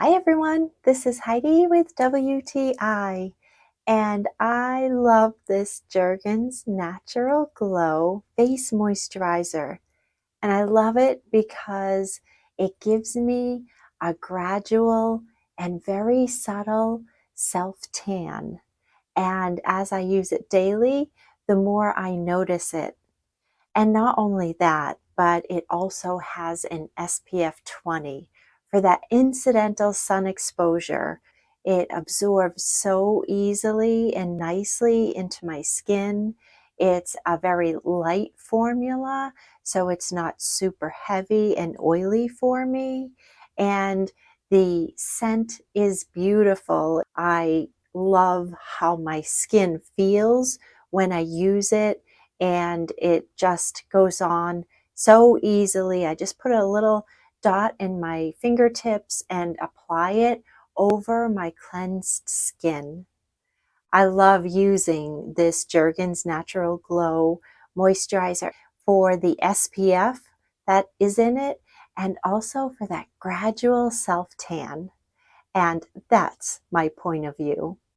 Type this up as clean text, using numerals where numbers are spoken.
Hi everyone, this is Heidi with WTI, and I love this Jergens Natural Glow Face Moisturizer. And I love it because it gives me a gradual and very subtle self-tan. And as I use it daily, the more I notice it. And not only that, but it also has an SPF 20 for that incidental sun exposure. It absorbs so easily and nicely into my skin. It's a very light formula, so it's not super heavy and oily for me. And the scent is beautiful. I love how my skin feels when I use it, and it just goes on so easily. I just put a little dot in my fingertips and apply it over my cleansed skin. I love using this Jergens Natural Glow moisturizer for the SPF that is in it, and also for that gradual self-tan. And that's my point of view.